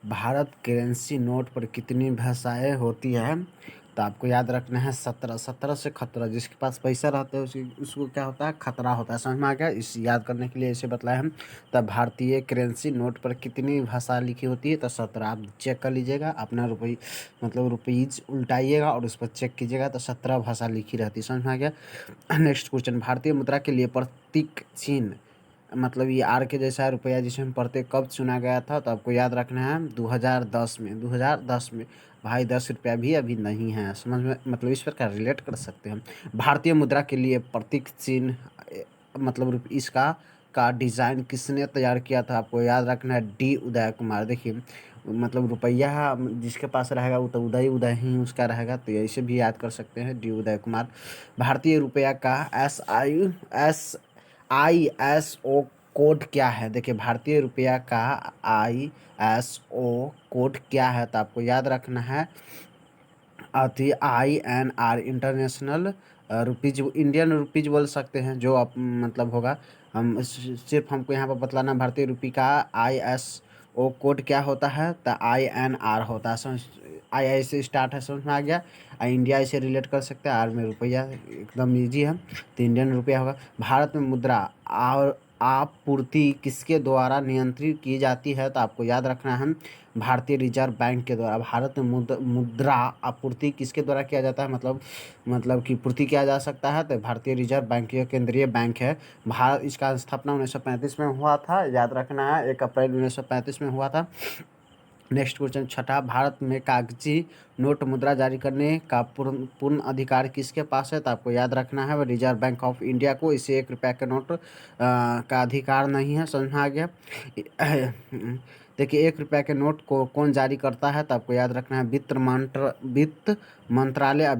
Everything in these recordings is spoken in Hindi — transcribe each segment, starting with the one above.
भारत करेंसी नोट पर कितनी भाषाएं होती है? तो आपको याद रखना है 17। 17 से खतरा, जिसके पास पैसा रहता है उसको क्या होता है, खतरा होता है। समझ में आ गया? इस याद करने के लिए इसे बताया हम। तब भारतीय करेंसी नोट पर कितनी भाषा लिखी होती है? तो 17। आप चेक कर लीजिएगा अपना रुपये, मतलब रुपीज उल्टाइएगा और उस पर चेक कीजिएगा, तो 17 भाषा लिखी रहती है। समझ में आ गया? नेक्स्ट क्वेश्चन, भारतीय मुद्रा के लिए प्रतीक चिन्ह, मतलब ये आर के जैसा है रुपया जिसे हम पढ़ते, कब चुना गया था? तो आपको याद रखना है 2010 में। 2010 में भाई 10 रुपया भी अभी नहीं है। समझ में, मतलब इस प्रकार रिलेट कर सकते हैं हम। भारतीय मुद्रा के लिए प्रतीक चिन्ह मतलब इसका का डिज़ाइन किसने तैयार किया था? आपको याद रखना है डी उदय कुमार। देखिए, मतलब रुपया जिसके पास रहेगा वो तो उदय उदय ही उसका रहेगा, तो ऐसे भी याद कर सकते हैं, डी उदय कुमार। भारतीय रुपया का ISO कोड क्या है? देखिए, भारतीय रुपया का ISO कोड क्या है? तो आपको याद रखना है INR, international rupees, Indian rupees बोल सकते हैं, जो आप मतलब होगा। हम सिर्फ हमको यहाँ पर बतलाना भारतीय रुपये का ISO कोड क्या होता है, तो INR होता है। आई से स्टार्ट है, समझ में आ गया? इंडिया इसे रिलेट कर सकते हैं, आर में रुपया, एकदम ईजी है, तो इंडियन रुपया होगा। भारत में मुद्रा और आपूर्ति किसके द्वारा नियंत्रित की जाती है? तो आपको याद रखना है भारतीय रिजर्व बैंक के द्वारा। भारत में मुद्रा आपूर्ति किसके द्वारा किया जाता है, मतलब कि पूर्ति किया जा सकता है, तो भारतीय रिजर्व बैंक ये केंद्रीय बैंक है। भारत, इसका स्थापना 1935 में हुआ था, याद रखना है 1 अप्रैल 1935 में हुआ था। नेक्स्ट क्वेश्चन छठा, भारत में कागजी नोट मुद्रा जारी करने का पूर्ण अधिकार किसके पास है? तो आपको याद रखना है रिजर्व बैंक ऑफ इंडिया को। इसे 1 रुपया के नोट का अधिकार नहीं है। समझ में आ गया? देखिए, 1 रुपया के नोट को कौन जारी करता है? तो आपको याद रखना है वित्त मंत्रालय।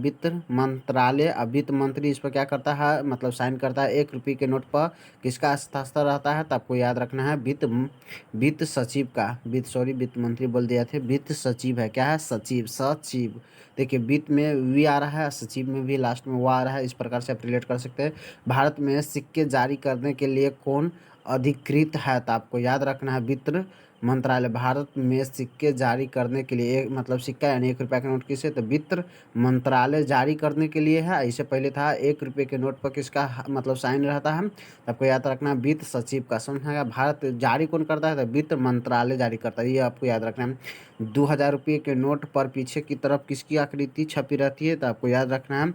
वित्त मंत्री इस पर क्या करता है, मतलब साइन करता है। 1 रुपये के नोट पर किसका हस्ताक्षर रहता है? तो आपको याद रखना है वित्त सचिव का। वित्त मंत्री बोल दिया थे, वित्त सचिव है। क्या है? सचिव, सचिव। देखिए, वित्त में वी आ रहा है, सचिव में भी लास्ट में वो आ रहा है, इस प्रकार से आप रिलेट कर सकते हैं। भारत में सिक्के जारी करने के लिए कौन अधिकृत है? तो आपको याद रखना है वित्त मंत्रालय। भारत में सिक्के जारी करने के लिए, मतलब सिक्का यानी 1 रुपया के नोट किसे, तो वित्त मंत्रालय जारी करने के लिए है। इससे पहले था 1 रुपये के नोट पर किसका मतलब साइन रहता है? आपको याद रखना है वित्त सचिव का। समझा? भारत जारी कौन करता है? तो वित्त मंत्रालय जारी करता है, ये आपको याद रखना है। 2000 रुपये के नोट पर पीछे की तरफ किसकी आकृति छपी रहती है? तो आपको याद रखना है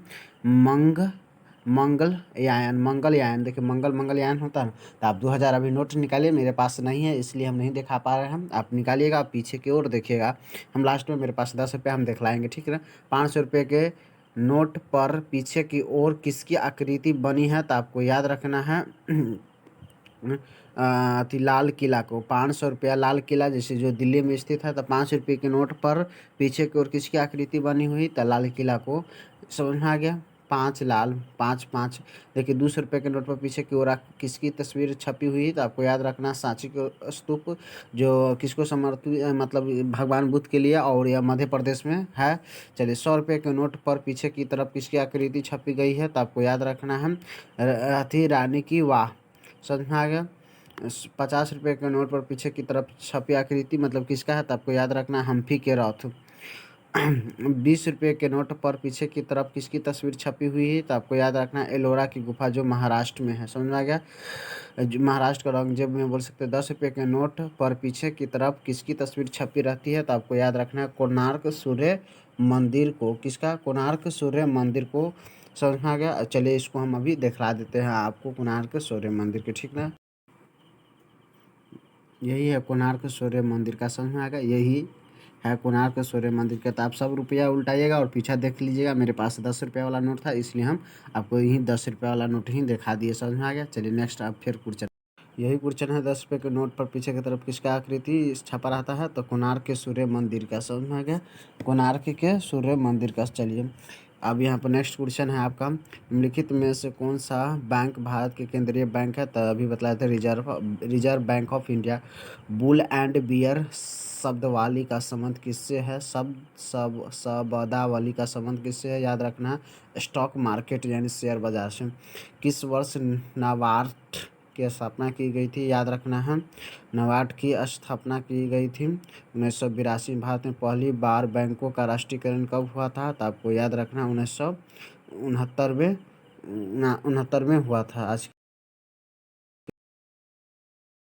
मंगलयान। देखिए, मंगलयान होता है ना। तो आप 2000 अभी नोट निकालिए, मेरे पास नहीं है इसलिए हम नहीं दिखा पा रहे हैं। आप निकालिएगा, आप पीछे की ओर देखिएगा, हम लास्ट में, मेरे पास 10 रुपया हम दिखलाएंगे, ठीक है ना? 500 रुपये के नोट पर पीछे की ओर किसकी आकृति बनी है? तो आपको याद रखना है लाल किला को। 500 रुपया लाल किला, जैसे जो दिल्ली में स्थित है, तो 5 रुपये के नोट पर पीछे की ओर किसकी आकृति बनी हुई? तो लाल किला को। समझ में आ गया? 5 लाल, 5 5। देखिए, 200 रुपये के नोट पर पीछे की ओर किसकी तस्वीर छपी हुई? तो आपको याद रखना सांची के स्तूप, जो किसको समर्पित, मतलब भगवान बुद्ध के लिए, और यह मध्य प्रदेश में है। चलिए, 100 रुपये के नोट पर पीछे की तरफ किसकी आकृति छपी गई है? तो आपको याद रखना है रथी रानी की वाह। समझ में आ गया? 50 रुपये के नोट पर पीछे की तरफ छपी आकृति मतलब किसका है? तो आपको याद रखना है हम्फी के रथ। 20 रुपये के नोट पर पीछे की तरफ किसकी तस्वीर छपी हुई है? तो आपको याद रखना है एलोरा की गुफा, जो महाराष्ट्र में है। समझ में आ गया? जो महाराष्ट्र का औरंगजेब में बोल सकते हैं। 10 रुपये के नोट पर पीछे की तरफ किसकी तस्वीर छपी रहती है? तो आपको याद रखना है कोणार्क सूर्य मंदिर को। किसका? कोणार्क सूर्य मंदिर को। समझ में आ गया? चलिए, इसको हम अभी दिखला देते हैं आपको, कोणार्क सूर्य मंदिर के, ठीक ना? यही है कोणार्क सूर्य मंदिर का। समझ में आ गया? यही है कोणार्क सूर्य मंदिर का। तो आप सब रुपया उल्टाइएगा और पीछा देख लीजिएगा। मेरे पास 10 रुपया वाला नोट था, इसलिए हम आपको यही 10 रुपया वाला नोट ही दिखा दिए। समझ में आ गया? चलिए, नेक्स्ट आप फिर क्वेश्चन, यही क्वेश्चन है 10 रुपये के नोट पर पीछे की तरफ किसका आकृति छपा रहता है? तो कोणार्क के सूर्य मंदिर का। समझ में आ गया? कोणार्क के सूर्य मंदिर का। चलिए, अब यहाँ पर नेक्स्ट क्वेश्चन है आपका, निम्नलिखित में से कौन सा बैंक भारत के केंद्रीय बैंक है? तो अभी बताया था Reserve Bank of India. Bull and bear शब्दावली का संबंध किससे है? शब्दावली का संबंध किससे है? याद रखना, स्टॉक मार्केट यानी शेयर बाजार से। किस वर्ष नाबार्ड की स्थापना की गई थी, याद रखना है। नाबार्ड की स्थापना की गई थी 1982 में। भारत में पहली बार बैंकों का राष्ट्रीयकरण कब हुआ था? तो आपको याद रखना 1969 में हुआ था। आज